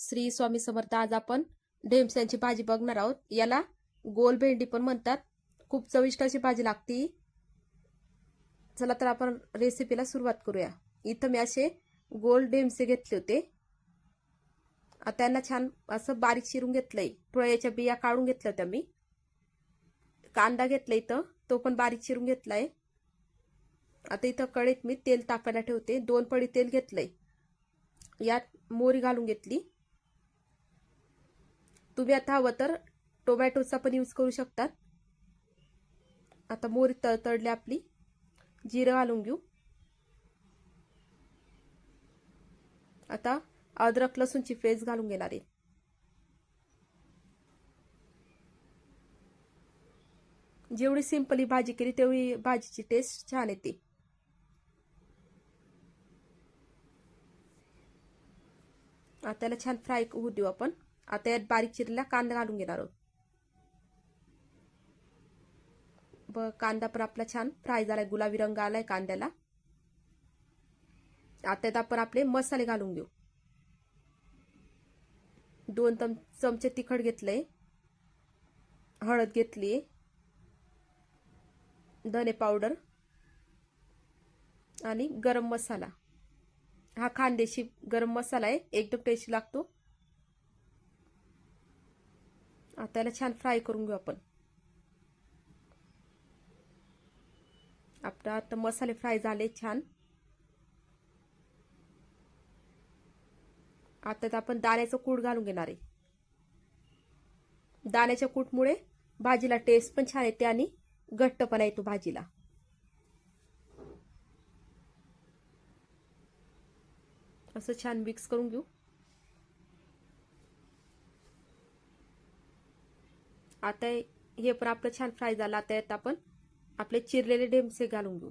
श्री स्वामी समर्थ. आज आपण ढेमस्यांची भाजी बघणार आहोत. याला गोल भेंडी पण म्हणतात. खूप चविष्ट अशी भाजी लागती. चला तर आपण रेसिपीला सुरुवात करूया. इथं मी असे गोल ढेमसे घेतले होते. आता त्यांना छान असं बारीक चिरून घेतलंय. थोड्या याच्या बिया काढून घेतल्या होत्या मी. कांदा घेतला इथं, तो पण बारीक चिरून घेतलाय. आता इथं कढईत मी तेल तापायला ठेवते. 2 पळी तेल घेतलंय. यात मोहरी घालून घेतली. तुम्ही आता हवं तर टोमॅटोचा पण यूज करू शकतात. आता मोहरी तळतळली आपली. जिरं घालून घेऊ. आता अद्रक लसूणची पेस्ट घालून घेणार आहे. जेवढी सिंपल ही भाजी केली तेवढी भाजीची टेस्ट छान येते. आता त्याला छान फ्राय होऊ देऊ आपण. आता यात बारीक चिरलेला कांदा घालून घेणार आहोत. कांदा पण आपला छान फ्राय झालाय, गुलाबी रंग आलाय कांद्याला. आता यात आपण आपले मसाले घालून घेऊ. 2 चमचे तिखट घेतलंय. हळद घेतली. धने पावडर आणि गरम मसाला. हा खानदेशी गरम मसाला आहे, एकदम टेस्टी लागतो. आता याला छान फ्राय करून घेऊ आपण. आपला आता मसाले फ्राय झाले छान. आता आपण दाण्याचं कूट घालून घेणार आहे. दाण्याच्या कूटमुळे भाजीला टेस्ट पण छान येते आणि घट्टपणा येतो भाजीला. असं छान मिक्स करून घेऊ. आता हे पण आपलं छान फ्राय झालं. आता यात आपण आपले चिरलेले ढेमसे घालून घेऊ.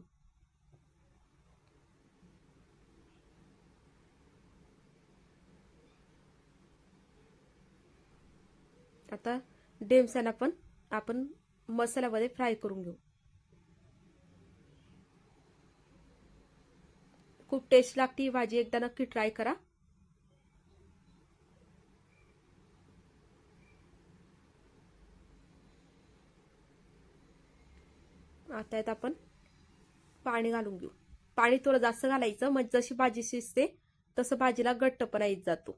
आता ढेमस्यांना पण आपण मसाल्यामध्ये फ्राय करून घेऊ. खूप टेस्ट लागते ही भाजी, एकदा नक्की ट्राय करा. आता यात आपण पाणी घालून घेऊ. पाणी थोडं जास्त घालायचं, म्हणजे जशी भाजी शिजते तसं भाजीला घट्टपणा येत जातो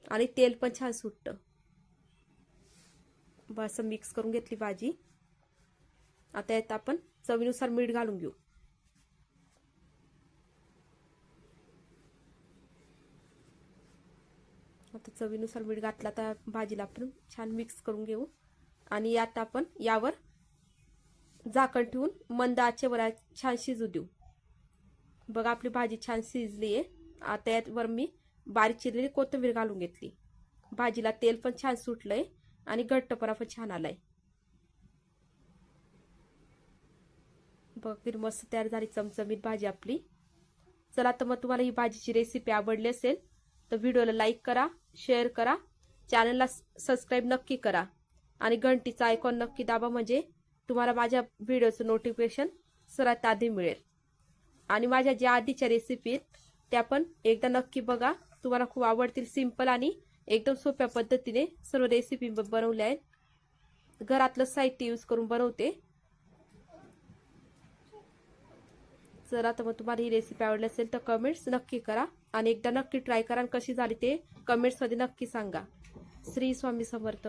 आणि तेल पण छान सुटतं. बस मिक्स करून घेतली भाजी. आता यात आपण चवीनुसार मीठ घालून घेऊ. आता चवीनुसार मीठ घातला तर भाजीला आपण छान मिक्स करून घेऊ. आणि यात आपण यावर झाकण ठेवून मंद आचेवर छान शिजू देऊ. बघा आपली भाजी छान शिजली आहे. आता यावर मी बारीक चिरलेली कोथिंबीर घालून घेतली. भाजीला तेल पण छान सुटलंय आणि घट्टपणा पण छान आलाय. बघ मस्त तयार झाली चमचमीत भाजी आपली. चला तर मग तुम्हाला ही भाजीची रेसिपी आवडली असेल तर व्हिडिओला लाईक करा, शेअर करा, चॅनलला सबस्क्राईब नक्की करा आणि घंटीचा आयकॉन नक्की दाबा, म्हणजे तुम्हाला माझ्या व्हिडिओचं नोटिफिकेशन सर्वात आधी मिळेल. आणि माझ्या ज्या आधीच्या रेसिपी आहेत त्या पण एकदा नक्की बघा, तुम्हाला खूप आवडतील. सिंपल आणि एकदम सोप्या पद्धतीने सर्व रेसिपी बनवल्या आहेत. घरातलं साहित्य यूज करून बनवते. जर आता मग तुम्हाला ही रेसिपी आवडली असेल तर कमेंट्स नक्की करा आणि एकदा नक्की ट्राय करा. कशी झाली ते कमेंट्समध्ये नक्की सांगा. श्री स्वामी समर्थ.